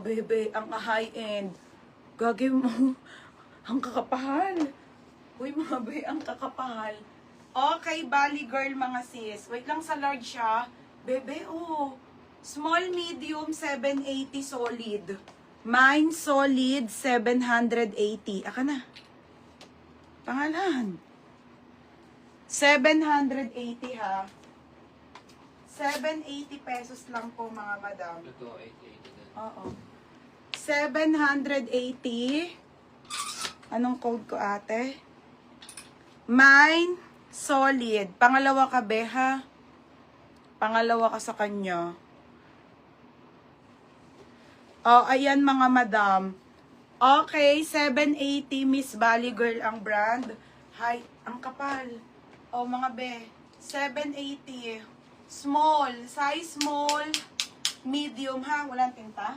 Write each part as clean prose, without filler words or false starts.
bebe, ang high-end. Gagawin mo, ang kakapahal. Uy, mga be, ang kakapahal. Okay, Bali girl, mga sis. Wait lang, sa large siya. Bebe, oh. Small, medium, 780 solid. Mine, solid, 780. Aka na. Pangalan. 780 ha. 780 pesos lang po, mga madam. Ito, 880 din. Oo. 780. Anong code ko, ate? Mine, solid. Pangalawa ka, Beha. Pangalawa ka sa kanya. Oh, ayan mga madam. Okay, 780 Miss Bali Girl ang brand. Hi, ang kapal. Oh, mga be. 780. Small. Size small. Medium, ha? Walang tinta?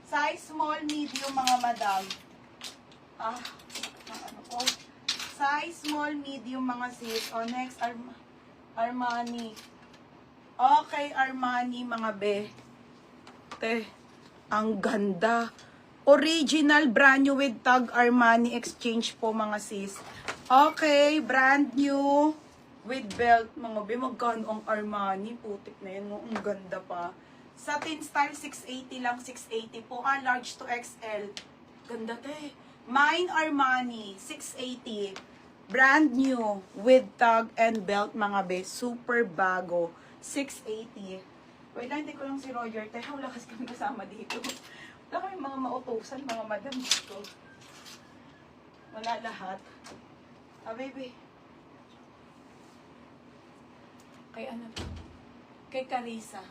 Size small, medium, mga madam. Ano ko? Size small, medium, mga sis. Oh, next, Armani. Okay, Armani, mga be. Te, ang ganda. Original, brand new with tag Armani exchange po, mga sis. Okay, brand new with belt. Mga be, magkano ang Armani? Putik na yan, no? Ang ganda pa. Satin style, 680 lang, 680 po. Large to XL. Ganda, te. Mine Armani, 680. Brand new with tag and belt, mga be. Super bago. 680. Wait lang, hindi ko lang si Roger. Te, wala kasi kami kasama dito. Wala kami mga mautusan, mga madam dito. Wala lahat. Baby. Kay ano? Kay Carissa.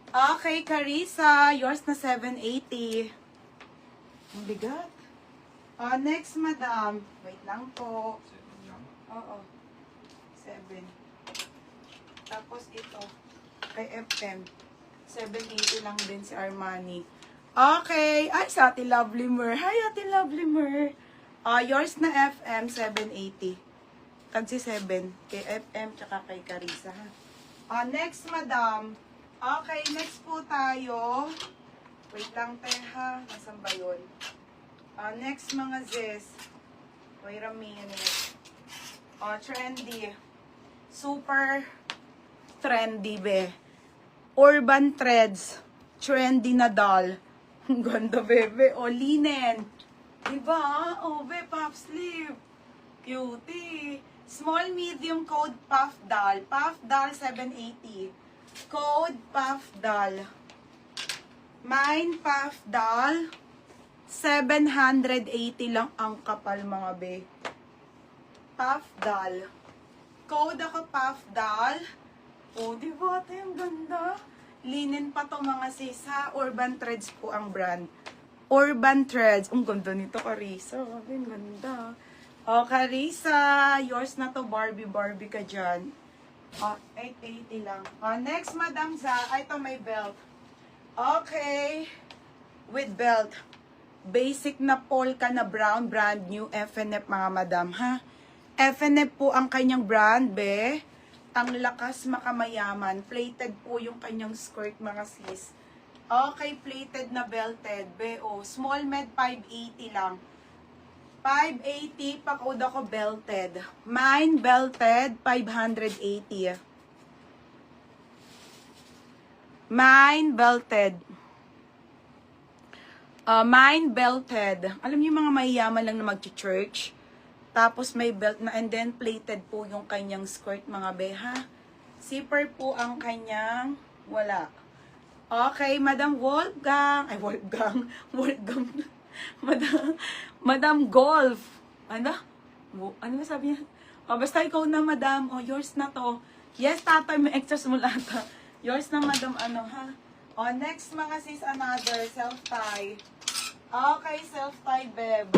Okay, Carissa. Yours na 780. Ang bigat. Next, madam. Wait lang po. 7 lang. Oo. 7. Tapos ito. Kay FM. 780 lang din si Armani. Okay. Ay, sa Ate Lovely Mer. Hi, Ate Lovely Mer. Yours na FM, 780. Tagsi 7. Kay FM, tsaka kay Carissa. Next, madam. Okay, next po tayo. Wait lang, teha. Nasaan ba yun? Next, mga sis. Wait a minute. Trendy. Super trendy, be. Urban Threads. Trendy na doll. Ang ganda, bebe. Linen. Diba? Be, puff sleeve. Cutie. Small, medium, code puff doll. Puff doll, 780. Code puff doll. Mine, puff doll. 780 lang ang kapal, mga be. Puff doll. Code ako, puff doll. Diba? Ito yung ganda. Linen pa to, mga sis, ha? Urban Threads po ang brand. Urban Threads. Ang ganda nito, Carissa. Ang ganda. Carissa. Yours na to, Barbie ka dyan. 880 lang. Next, Madam Za. Ito may belt. Okay. With belt. Basic na polka na brown, brand new, FNF, mga madam, ha? FNF po ang kanyang brand, be. Ang lakas makamayaman. Plated po yung kanyang skirt, mga sis. Okay, plated na belted, be. Small med, 580 lang. 580, pa-code ako belted. Mine, belted, 580. Mine, belted. Mine belted. Alam niyo mga mahiyaman lang na mag-church. Tapos may belt na and then plated po yung kanyang skirt, mga beha. Zipper po ang kanyang wala. Okay, Madam Wolfgang. Ay, Wolfgang. Madam Golf. Ano? Ano ba sabi niya? Basta ikaw na, Madam. Yours na to. Yes, tatay, may extras mo lahat. Yours na, Madam, ano, ha? Next, mga sis, another self-tie. Okay, self-tie, beb.